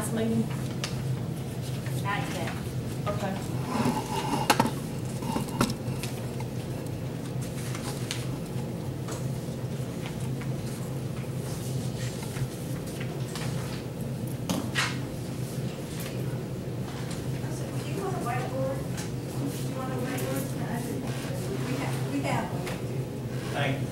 last meeting? Not yet. Okay. I said, do you want a whiteboard? Do you want a whiteboard? I said, we have one. Thank you.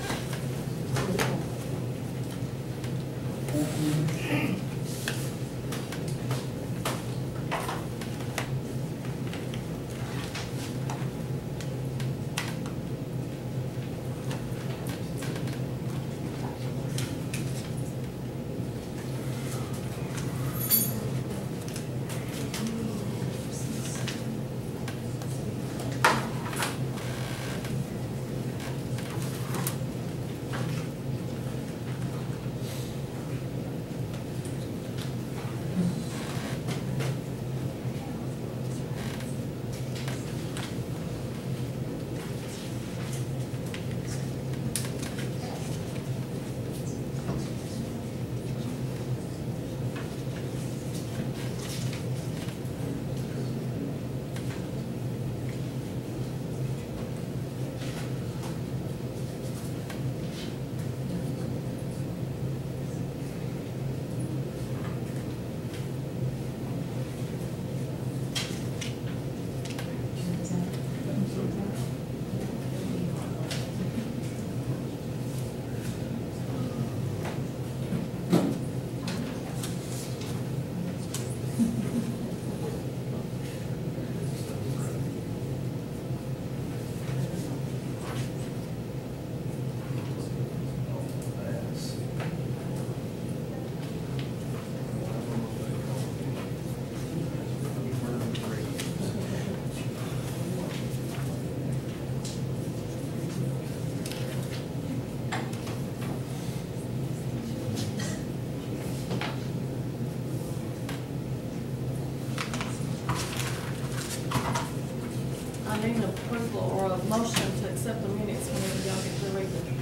I need an approval or a motion to accept the minutes whenever y'all get to read them.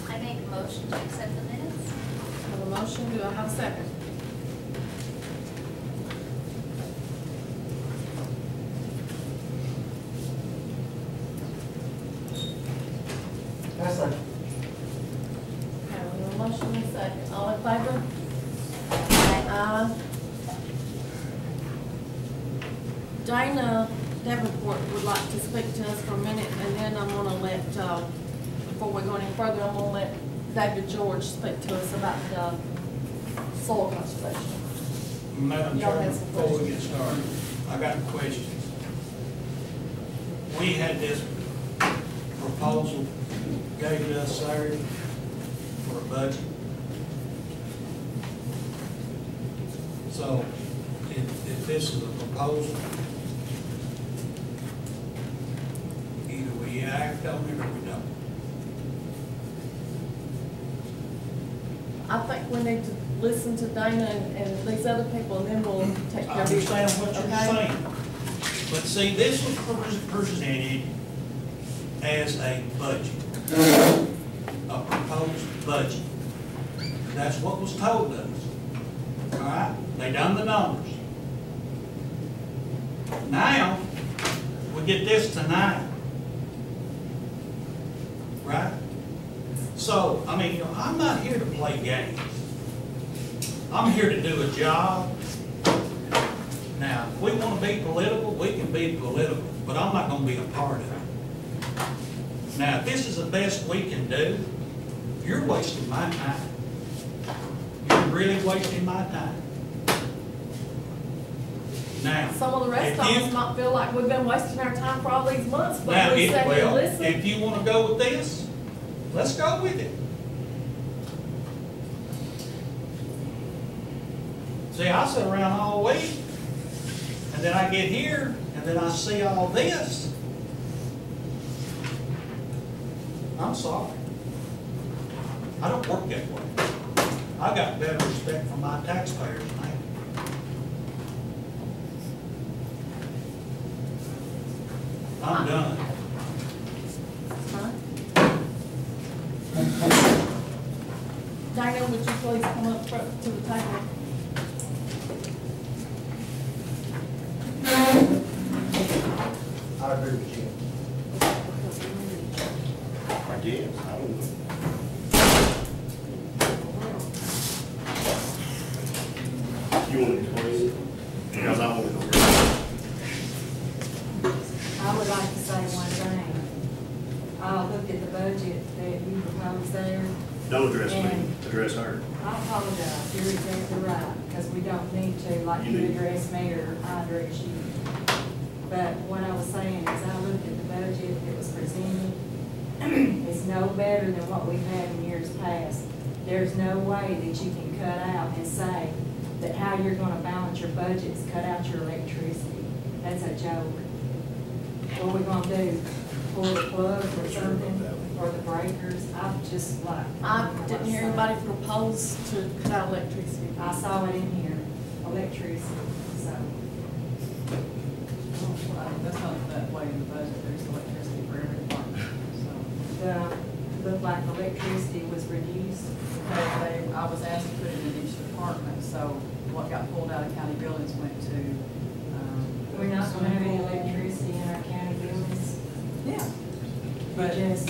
I make a motion to accept the minutes. Have a motion, do I have a second? That's like, Have a motion and a second, all in favor? Aye. Dana Davenport would like to speak to us for a minute, and then I'm gonna let, before we go any further, I'm gonna let David George speak to us about the soil conservation. Madam Y'all Chairman, have some before we get started, I got a question. We had this proposal gave to us Saturday for a budget. So if this is a proposal, either we act on it or we don't. I think we need to listen to Dana and these other people, and then we'll take I care of it. understand what you're Okay? saying. But see, this was presented as a budget, a proposed budget. That's what was told us. All right? They done the numbers. Now, we get this tonight. Right? So, I mean, you know, I'm not here to play games. I'm here to do a job. Now, if we want to be political, we can be political, but I'm not going to be a part of it. Now, if this is the best we can do, you're wasting my time. You're really wasting my time. Now, Some of the rest if of you- us might feel like we've been wasting our time for all these months, Now, but we sat here and well, listened. if you want to go with this, let's go with it. See, I sit around all week, and then I get here, and then I see all this. I'm sorry. I don't work that way. I got better respect for my taxpayers, man. I'm done. Huh? Diane, would you please come up front to the table? I agree with you. I guess, I don't know. You want to explain it? Because I want to know. I would like to say one thing. I looked at the budget that you proposed there. Don't address me, address her. I apologize, you're exactly right, because we don't need to, like You you need- address me or I address you. But what I was saying is I looked at the budget that was presented. It's no better than what we've had in years past. There's no way that you can cut out and say that how you're gonna balance your budgets, cut out your electricity. That's a joke. What are we gonna do? Pull the plug or something, or the breakers? I'm just like. I didn't hear anybody propose to cut out electricity. I saw it in here, electricity, so. That's not that way in the budget, there's electricity for every department, so. Looked like electricity was reduced. I was asked to put it in each department, so what got pulled out of county buildings went to, We're not gonna have any electricity in our county buildings. Yeah. But Just,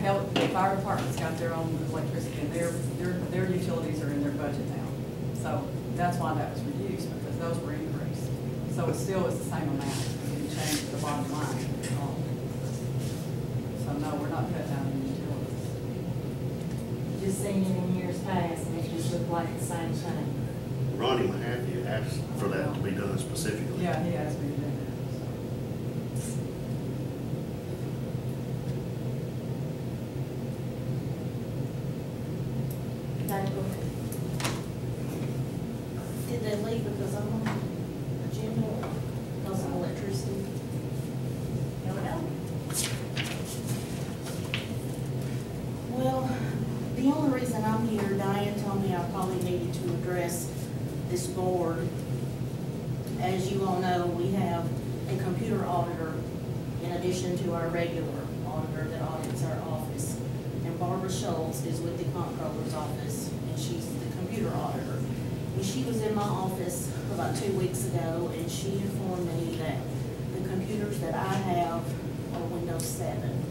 health, the fire department's got their own electricity, and their utilities are in their budget now. So that's why that was reduced, because those were increased. So it still is the same amount, it didn't change the bottom line at all. So no, we're not cutting down any utilities. just seen it in years past, and it just looked like the same thing. Ronnie Mahaffey asked for that to be done specifically. Yeah, he asked me to do that, so. Diane, go ahead. Did they leave because I'm on the agenda, because of electricity? Don't know. Well, the only reason I'm here, Diane told me I probably needed to address this board. As you all know, we have a computer auditor in addition to our regular auditor that audits our office. And Barbara Schultz is with the comptroller's office, and she's the computer auditor. And she was in my office about 2 weeks ago, and she informed me that the computers that I have are Windows 7.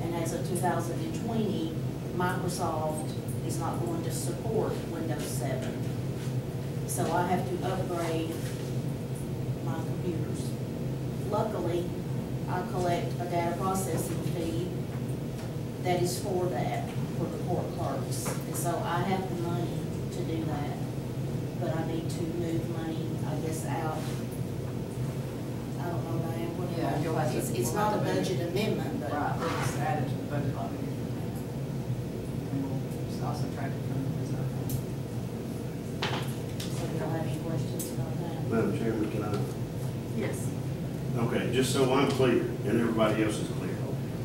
And as of 2020, Microsoft is not going to support Windows 7. So I have to upgrade my computers. Luckily, I collect a data processing fee that is for that, for the court clerks. And so I have the money to do that, but I need to move money, I guess, out. I don't know, Diane, what do you Yeah, you'll have to. It's not a budget amendment, but. Right, we'll just add it to the budget line. And we'll just also track it from the reserve. So do y'all have any questions about that? Madam Chairman, can I? Yes. Okay, just so I'm clear, and everybody else is clear,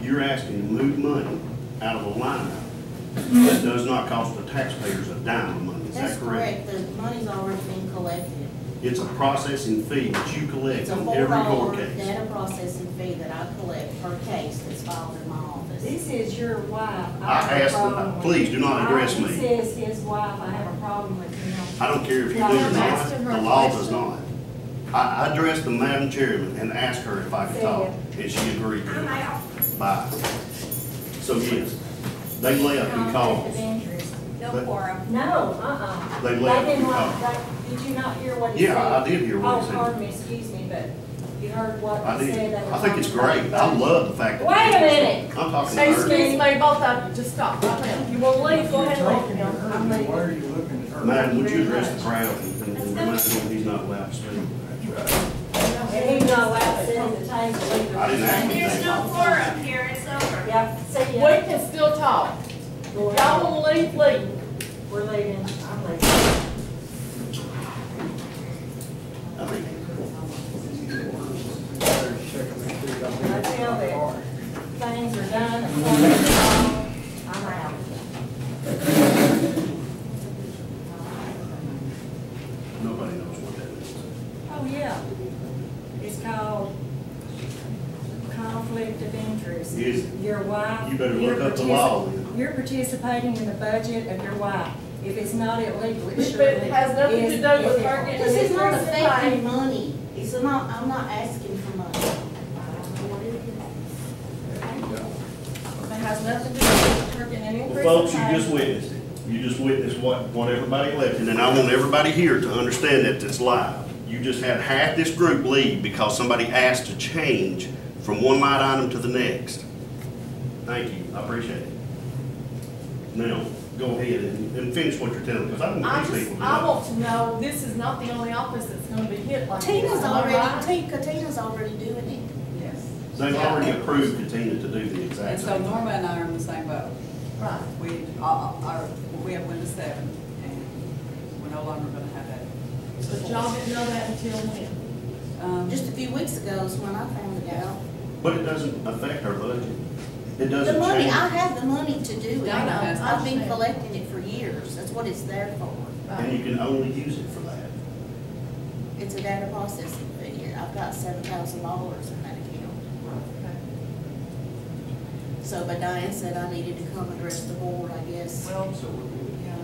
you're asking to move money out of a line item that does not cost the taxpayers a dime of money, is That's that correct? correct, the money's already been collected. It's a processing fee that you collect It's a on every court $4 case. data processing fee that I collect per case that's filed in my office. This is your wife. I have a asked, problem with. please do not address He me. says his wife, I have a problem with him. I don't care if you do Yeah, or I'm not, asking her the a law does question. not. I addressed the Madam Chairman and asked her if I could talk, and she agreed to I'm it. out. Bye. So yes, they left Conflict because, of interest. But- No quorum. No, They They left didn't because- like, did you not hear what he said? yeah, I did hear what he Oh, said. pardon me, excuse me, but you heard what I he did. said. They were I think it's talking great. about- I love the fact that. Wait a minute. I'm talking to Excuse her. me, both of you, just stop right now. You want to leave, go ahead and Talking leave. to her, I'm leaving. why are you looking at her? Madam, would you Thank you address very the crowd and remind him he's not allowed to speak? That's right. And he's not allowed to sit at the table either. I didn't ask him. There's no quorum here, it's over. Yep, see We ya. can still talk. Go Y'all ahead. want to leave, leave. We're leaving, I'm leaving. I think, I tell that things are done according to law, I'm out. nobody knows what that is. Oh, yeah. It's called interest. Is- Your wife. You better you're look up the law partici- then. You're participating in the budget of your wife. If it's not illegal, it But surely it has nothing to is do with illegal. her getting This is not increase in pay. affecting money. It's not, I'm not asking for money. It has nothing to do with her getting an Well, increase folks, in you pay. just witnessed it. You just witnessed what everybody elected, and I want everybody here to understand that it's live. You just had half this group leave because somebody asked to change from one line item to the next. Thank you, I appreciate it. Now, go ahead and finish what you're telling, because I I want these just, people to I know. want to know, this is not the only office that's gonna be hit like this. Tina's am I right? Katina's already doing it. Yes. They've already approved Katina to do the And exact so same Norma thing. and I are in the same boat. Right. We have Windows 7, and we're no longer gonna have that. But y'all didn't know that until when? Just a few weeks ago is when I found it out. But it doesn't affect our budget. It The doesn't money, change. I have the money to do it. Dana has- I've been collecting it for years. That's what it's there for. And you can only use it for that. It's a data processing fee. I've got $7,000 in that account. Okay. So, but Diane said I needed to come address the board, I guess. Well, Yeah.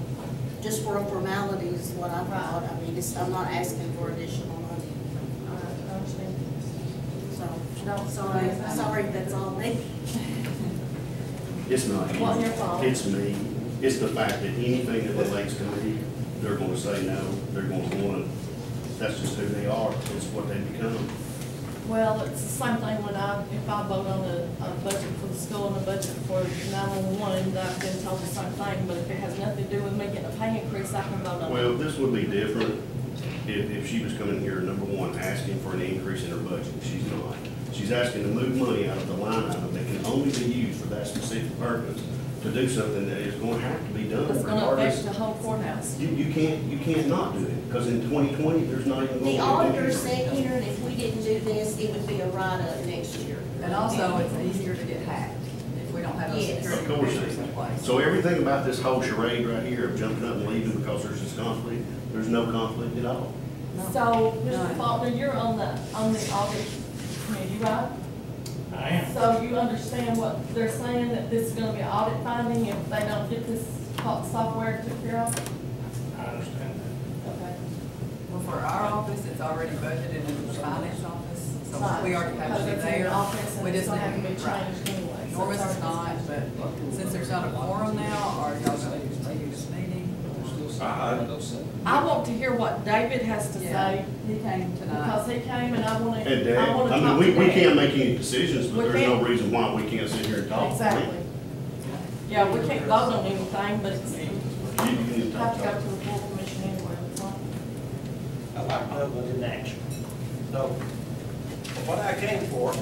Just for a formality is what I thought. I mean, I'm not asking for additional money. all right, I understand. So, sorry, that's all me. It's not you. Well, your fault. It's me. It's the fact that anything that relates to me, they're gonna say no, they're gonna wanna, that's just who they are, it's what they become. Well, it's the same thing when if I vote on a budget for the school and a budget for 911, I've been told the same thing, but if it has nothing to do with me getting a pay increase, I can vote on it. Well, this would be different if she was coming here, number one, asking for an increase in her budget. She's not. She's asking to move money out of the line item that can only be used for that specific purpose to do something that is gonna have to be done It's gonna regardless. affect the whole courthouse. You can't not do it, because in 2020, there's not even gonna be. The an auditor increase. said here, and if we didn't do this, it would be a write-up next year. And also, it's easier to get hacked if we don't have those Yes. security Of course it measures in is. place. So everything about this whole charade right here of jumping up and leaving because there's this conflict, there's no conflict at all. So, Mr. None. Faulkner, you're on the audit committee, right? I am. So you understand what they're saying, that this is gonna be an audit finding if they don't get this software took care of? I understand that. Okay. Well, for our office, it's already budgeted in the finance office, so Right. we already have Because it it's in there. the office and We it's just gonna have to be need- right. changed anyway. So Norma's it's is already- not, but since there's not a quorum now, are y'all gonna continue this meeting? I want to hear what David has to Yeah, say, he came tonight. because he came and I wanna, And Dad, I wanna I talk mean, to we Dad. can't make any decisions, but We there's no can't. reason why we can't sit here and talk. Exactly. Yeah, we can't vote on anything, but it's, You need to have talk to go to to the full commission anyway, that's all. I like Dublin in action. So, what I came for,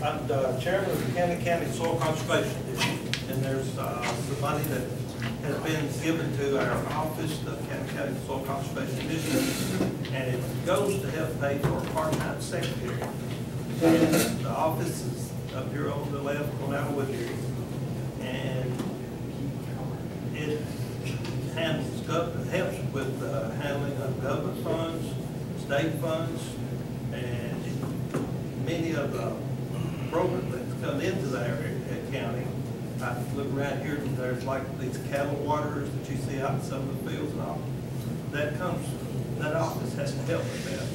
I'm the chairman of the County Soil Conservation District, and there's the money that has been given to our office, the County Soil Conservation District, and it goes to help pay for a part-time secretary. And the office is up here on the left, on out of Woodbury, and it helps with handling of government funds, state funds, and many of the programs that come into the area, county. I look around here, and there's like these cattle waterers that you see out in some of the fields and all. That office has to help with that.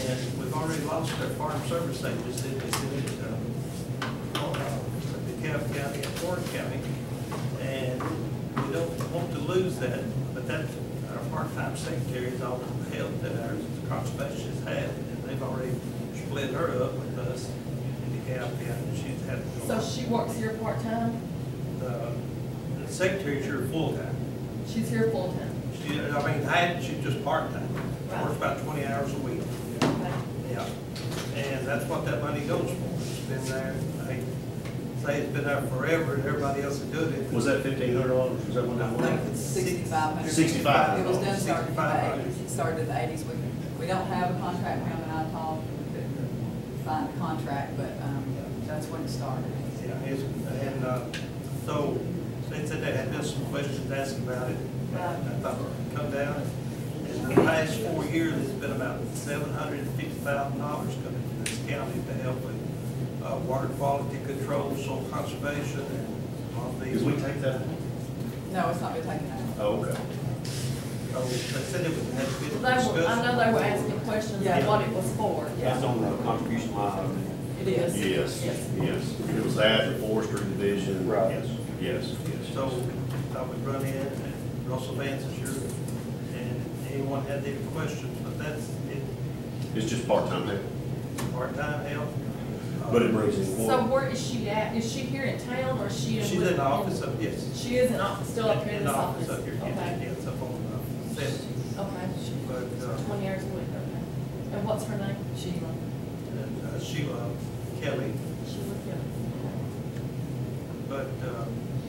And we've already lost our farm service agency, it's in DeKalb County and Ford County. And we don't want to lose that, but that's our part-time secretary is all the help that our conservationists had. And they've already split her up with us in DeKalb County. She's had. So she works here part-time? The secretary's here full-time. She's here full-time? She's just part-time. Works about 20 hours a week. Okay. Yeah. And that's what that money goes for. It's been there, I say it's been there forever, and everybody else is doing it. Was that $1,500? Is that what that I think was? it's 6,500. 65. It was done, started in the 6,500. 80s. It started in the 80s. We don't have a contract now, and I talked, we couldn't find a contract, but that's when it started. Yeah, so, they said they had just some questions asked about it. And I thought I'd come down. In the past 4 years, it's been about $750,000 coming to this county to help with water quality control, soil conservation, and all these. Did we take that? No, it's not been taken out. Oh, okay. Oh, they said it was next bit of They were, I discussion. know they were asking questions Yeah. on what it was for. That's on the contribution line. It is. Yes, Yes. yes. It was that, the forestry division. Right. Yes, yes, yes. So I would run in, and Russell Vance is here, and anyone had any questions, but that's it, It's just part-time help, part-time help. but it brings in So one. where is she at? Is she here in town or is she in? She's in the office up, yes. She is in office, still up here in the this office? up here, yes, Okay, yes, up on the set. okay. But, 20 hours a week, okay. And what's her name? Sheila. Sheila Kelly, Sheila Kelly. but,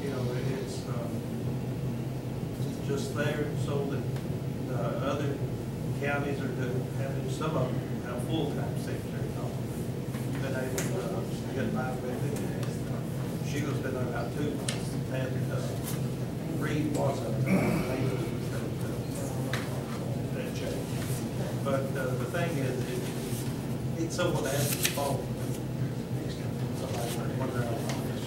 you know, it's just there so that other counties are having, some of them have full-time secretary. Been able to get by with it. Sheila's been there about 2 months, and Reed wasn't. That changed. But the thing is, it's someone to answer the phone. Somebody when they're out of office.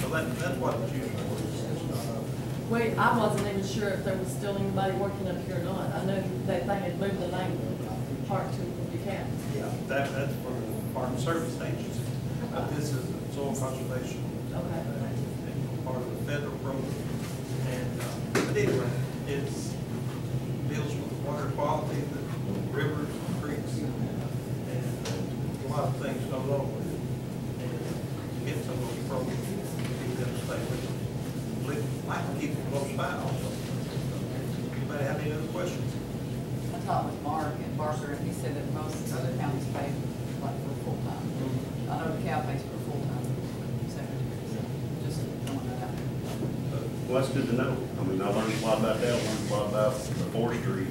So that's what it's used for. Wait, I wasn't even sure if there was still anybody working up here or not. I know that they had moved the name part to Buchanan. Yeah, that's for the Farm Service Agency. But this is the soil conservation. Okay. Part of the federal program. And, but anyway, it's, deals with water quality, the rivers, creeks, and a lot of things go along with it. And to get some of those programs, keep them stable. We'd like to keep them close by also. Anybody have any other questions? I talked with Mark and Barker, and he said that most other counties pay like for full-time. I know DeKalb pays for full-time secretaries, just throwing that out there. Well, that's good to know. I mean, I learned a lot about that, I learned a lot about the forestry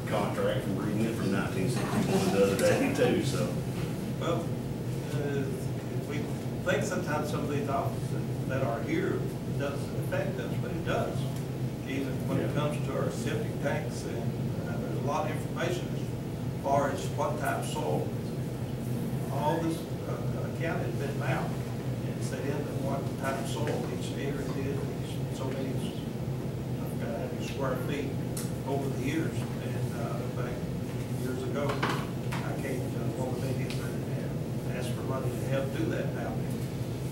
contract from reading it from 1961 the other day too, so. Well, we think sometimes some of these offices that are here doesn't affect us, but it does. Even when it comes to our septic tanks, and there's a lot of information as far as what type of soil. All this account has been mapped and set into what type of soil each area is, so many, how many square feet over the years. And back years ago, I came to one of the meetings and asked for money to help do that mapping.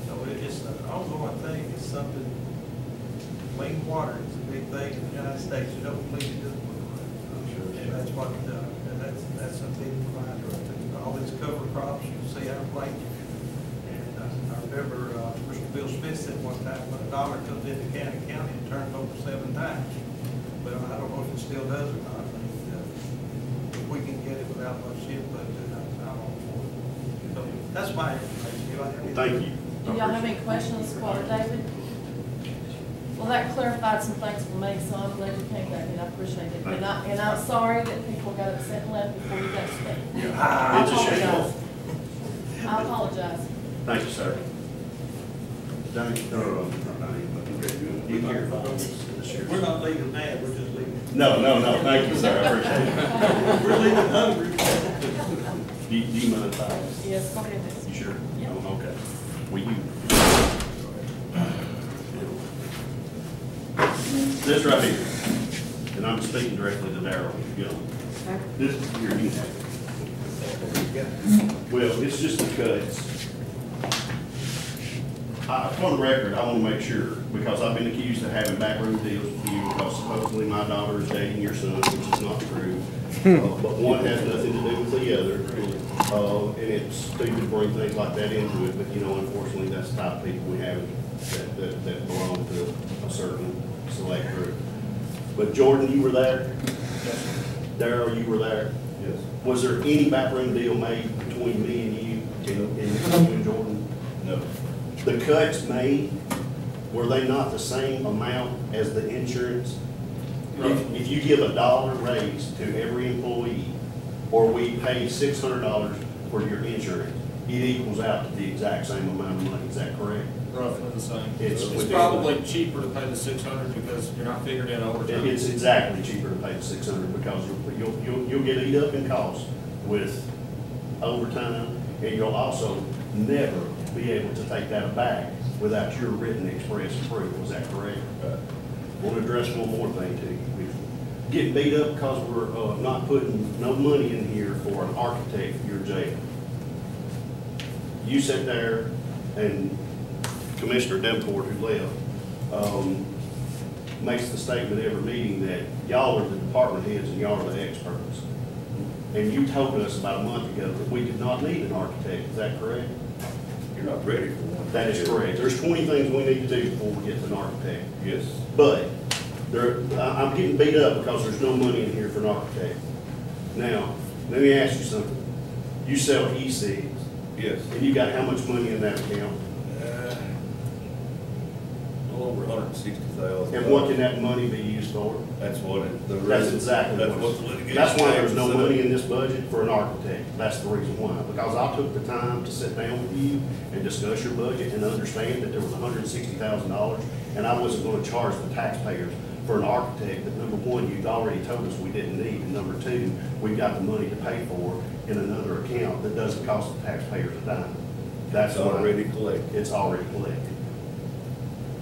So it's an ongoing thing. It's something, clean water is a big thing in the United States. You don't believe it doesn't. And that's what, and that's a big provider of it. All these cover crops, you see our plains. And I remember Mr. Bill Smith said one time, when a dollar comes into Cannon County, it turns over 7 times. But I don't know if it still does or not. If we can get it without much input, then I'm all for it. So that's my information. You like anything? Thank you. Do y'all have any questions for David? Well, that clarified some things for me, so I'm glad you came back, and I appreciate it. And I'm sorry that people got upset and left before you got to speak. I It's a shame. apologize. I apologize. Thank you, sir. Danny, not Danny, but you here? We're not leaving mad, we're just leaving. No, thank you, sir, I appreciate it. We're leaving hungry. Do you mind if I? Yes, go ahead. You sure? Yeah. Oh, okay. Will you? This right here, and I'm speaking directly to Darrell Young. This is here, you have it. Well, it's just the cuts. For the record, I want to make sure, because I've been accused of having backroom deals with you, because supposedly my daughter is dating your son, which is not true. But one has nothing to do with the other. And it's stupid to bring things like that into it, but you know, unfortunately, that's the type of people we have that belong to a certain select group. But Jordan, you were there? Darrell, you were there? Yes. Was there any backroom deal made between me and you and Jordan? No. The cuts made, were they not the same amount as the insurance? If you give $1 raise to every employee, or we pay $600 for your insurance, it equals out to the exact same amount of money, is that correct? Roughly the same. It's Probably cheaper to pay the 600 because you're not figured in overtime. It's exactly cheaper to pay the $600 because you'll get eat up in costs with overtime And you'll also never be able to take that back without your written express approval, is that correct? I want to address one more thing too. We're getting beat up because we're not putting no money in here for an architect for your jail. You sit there and Commissioner Davenport, who left, makes the statement every meeting that y'all are the department heads and y'all are the experts. And you told us about a month ago that we did not need an architect, is that correct? You're not ready for one. That is correct. There's 20 things we need to do before we get to an architect. Yes. But I'm getting beat up because there's no money in here for an architect. Now, let me ask you something. You sell e-cigs, Yes. and you got how much money in that account? A little over $160,000. And what can that money be used for? That's what it, the. That's exactly That's what what it's. the litigation. That's why there's no said. money in this budget for an architect. That's the reason why. Because I took the time to sit down with you and discuss your budget and understand that there was $160,000, and I wasn't gonna charge the taxpayers for an architect that, number one, you'd already told us we didn't need, and number two, we've got the money to pay for in another account that doesn't cost the taxpayers a dime. That's It's why already collected. it's already collected.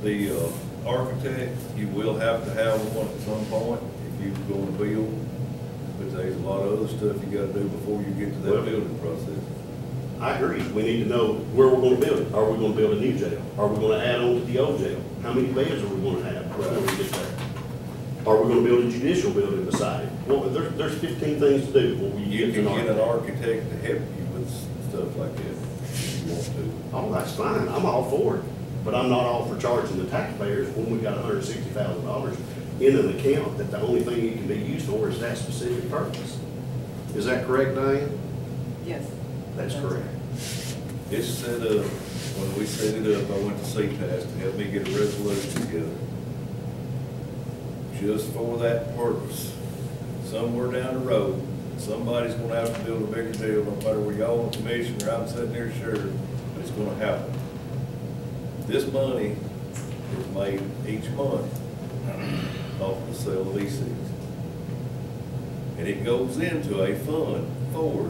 The architect, you will have to have one at some point if you're going to build, but there's a lot of other stuff you gotta do before you get to Well, that building process. I agree. We need to know where we're gonna build it. Are we gonna build a new jail? Are we gonna add on to the old jail? How many beds are we gonna have before we get there? Are we gonna build a judicial building beside it? Well, there's 15 things to do before we You get can to get an an architect. architect to help you with stuff like that if you want to. Oh, that's fine. I'm all for it. But I'm not all for charging the taxpayers when we got $160,000 in an account that the only thing it can be used for is that specific purpose. Is that correct, Diane? Yes. That's correct. It's set up, when we set it up, I went to CTAS to help me get a resolution together. Just for that purpose. Somewhere down the road, somebody's gonna have to build a bigger deal, no matter where y'all on the commission or I'm sitting there, sure, but it's gonna happen. This money is made each month off the sale of these things. And it goes into a fund for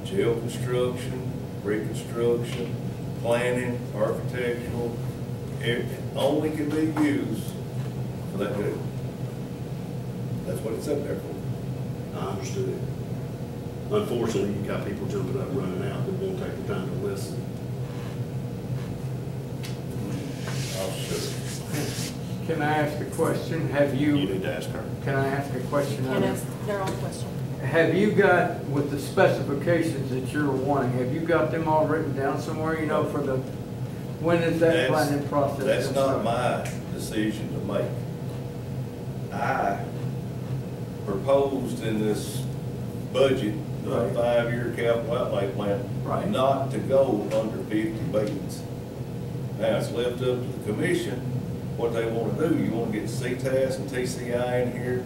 jail construction, reconstruction, planning, architectural. It only can be used for that deal. That's what it's up there for. I understood it. Unfortunately, you got people jumping up, running out that won't take the time to listen. I'll show you. Can I ask a question? Have You you, need to ask her. can I ask a question? And it's their own question. Have you got, with the specifications that you're wanting, have you got them all written down somewhere, you know, for the, when is that That's- planning process? That's gonna not start? my decision to make. I proposed in this budget, the Right. 5-year capital outlay plan, Right. not to go under 50 beds. Now, it's left up to the commission what they want to do. You want to get CTAS and TCI in here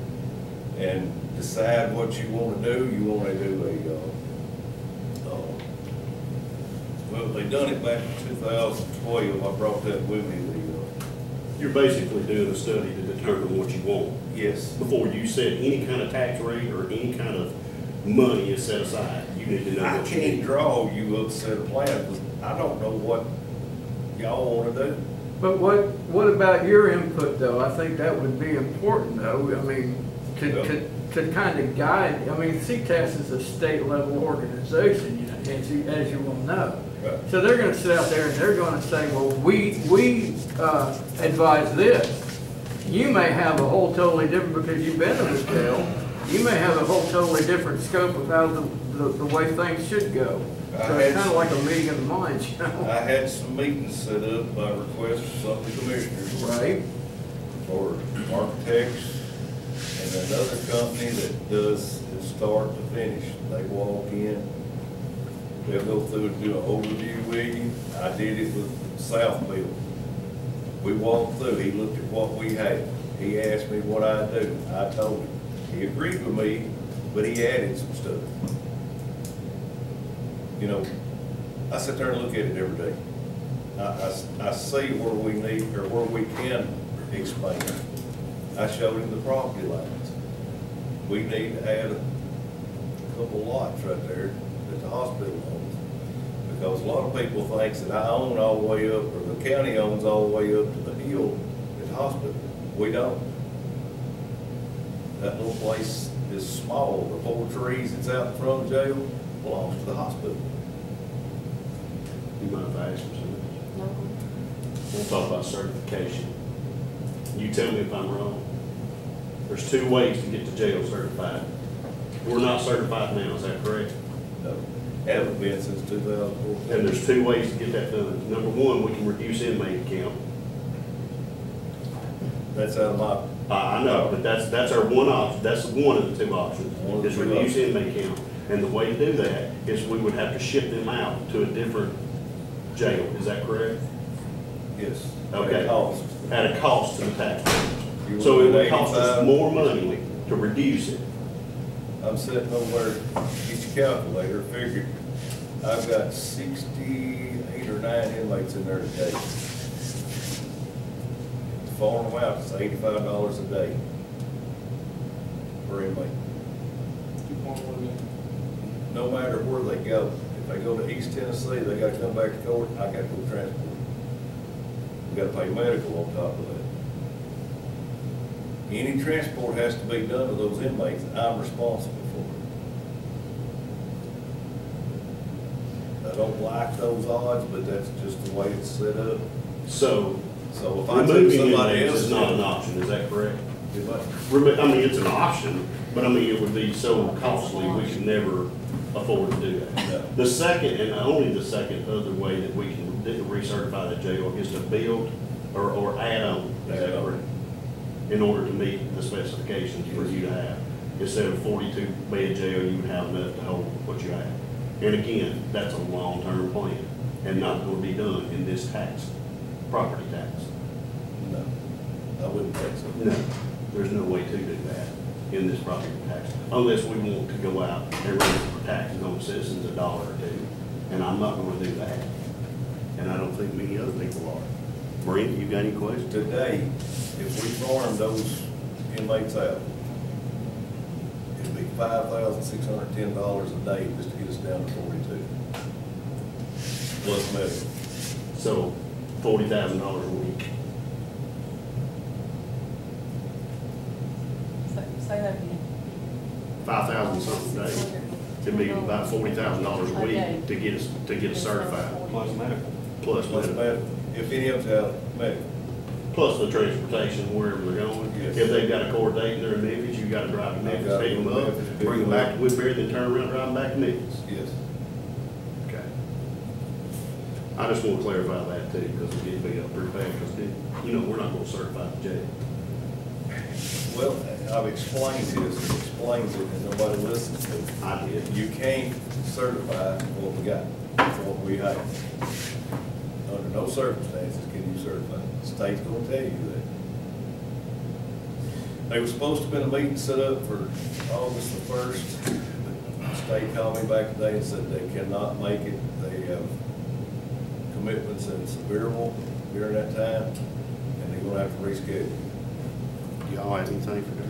and decide what you want to do. You want to do well, they done it back in 2012. I brought that with me. You're basically doing a study to determine what you want. Yes. Before you set any kind of tax rate or any kind of money is set aside, you need to know I what you can't need. draw you up a set of plans, because I don't know what y'all want to do. But what about your input, though? I think that would be important, though. I mean, to kind of guide, I mean, CTAS is a state-level organization, you know, as you will know. Right. So they're gonna sit out there and they're gonna say, well, we advise this. You may have a whole totally different, because you've been in the jail, you may have a whole totally different scope of how the way things should go. So it's kind of like a meeting of the minds, you know? I had some meetings set up by request of some of the commissioners. Right? For architects and another company that does it start to finish. They walk in, they'll go through and do an overview with you. I did it with Southfield. We walked through, he looked at what we had. He asked me what I'd do. I told him. He agreed with me, but he added some stuff. You know, I sit there and look at it every day. I see where we need, or where we can expand. I showed him the property lines. We need to add a couple lots right there that the hospital owns. Because a lot of people thinks that I own all the way up, or the county owns all the way up to the hill at the hospital. We don't. That little place is small. The 4 trees that's out in front of the jail belongs to the hospital. You mind if I ask you something? No. We'll talk about certification. You tell me if I'm wrong. There's 2 ways to get to jail certified. We're not certified now, is that correct? No, haven't been since 2014. And there's 2 ways to get that done. Number 1, we can reduce inmate count. That's out of my, I know, but that's our one option, that's one of the 2 options, One of the is 2 reduce options. inmate count. And the way to do that is we would have to ship them out to a different jail, is that correct? yes. Okay. Cost. At a cost to the taxpayer. You So it would would cost us 85. more money to reduce it. I'm sitting over there, get your calculator, figure, I've got 68 or 9 inmates in there today. Farm them out, it's $85 a day per inmate. No matter where they go. If they go to East Tennessee, they gotta come back to court, I gotta go transport. We gotta pay medical on top of that. Any transport has to be done to those inmates, I'm responsible for it. I don't like those odds, but that's just the way it's set up. So So if I took removing somebody inmates else. is not an option, is that correct? Do what? I mean, it's an option, but I mean, it would be so costly, we could never afford to do that. No. The second, and only the second other way that we can recertify the jail is to build or add on, is that Add on. correct? In order to meet the specifications for you to have. Instead of 42 bed jail, you would have enough to hold what you have. And again, that's a long-term plan and not going to be done in this property tax. No, I wouldn't think so. No, there's no way to do that in this property tax, unless we want to go out and raise the taxes on citizens $1 or $2, and I'm not gonna do that. And I don't think many other people are. Brenda, you got any questions? Today, if we farm those inmates out, it'd be $5,610 a day just to get us down to 42. Plus medical. So, $40,000 a week. Say that again. 5,000 something a day. It'd be about $40,000 a week to get us certified, Plus medical. plus Plus medical. medical, if any of them have medical. Plus the transportation wherever they're going. Yes. If they've got a court date and they're in Memphis, you gotta drive to Memphis, gotta pick them go to up, Memphis, pick bring them them back up. to Woodbury, then turn around, drive them back to Memphis. Yes. Okay. I just want to clarify that too, because it did be up pretty bad, because we're not gonna certify the jail. Well, I've explained this, and explains it, and nobody listens to it. I did. You can't certify what we got, what we have. Under no circumstances can you certify. The state's gonna tell you that. They were supposed to have been a meeting set up for August the 1st. The state called me back today and said they cannot make it. They have commitments in Sevierville during that time, and they're gonna have to reschedule. Y'all have anything for that?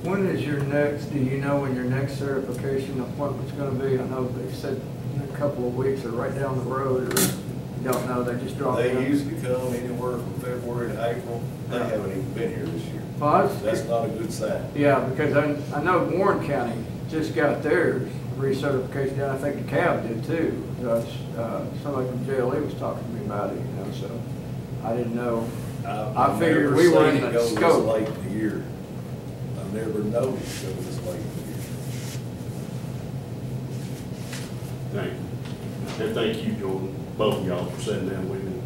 When is your next, do you know when your next certification appointment's gonna be? I know they said in a couple of weeks or right down the road, or you don't know, they just dropped it. They usually come anywhere from February to April. They haven't even been here this year. Well, I was- That's not a good sign. Yeah, because I know Warren County just got theirs recertification done. I think the CAB did too. Somebody from JLE was talking to me about it, so I didn't know. I figured never we were seen in it the go this scope. late in the year. I've never noticed it go this late in the year. Thank you. And thank you, Jordan, both of y'all for sitting down with me.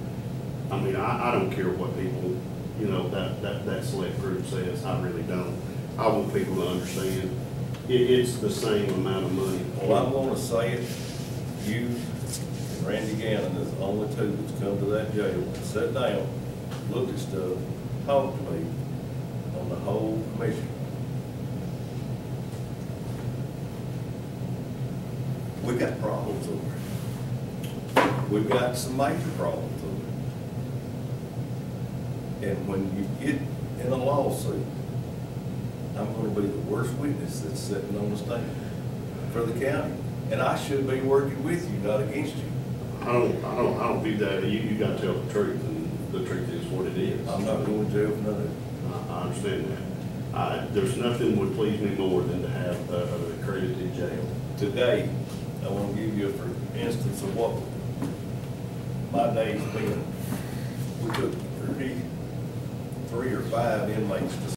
I mean, I don't care what people, that select group says, I really don't. I want people to understand, it's the same amount of money. Well, I'm gonna say it, you and Randy Gannon is the only 2 that's come to that jail, sat down, looked at stuff, talked to me on the whole commission. We got problems over it. We've got some major problems over it. And when you get in a lawsuit, I'm gonna be the worst witness that's sitting on the stand for the county. and I should be working with you, not against you. I don't view that, you gotta tell the truth, and the truth is what it is. I'm not going to jail for none of it. I understand that. There's nothing would please me more than to have an accredited jail. Today, I want to give you for instance of what my day's been. We took 33 or 5 inmates to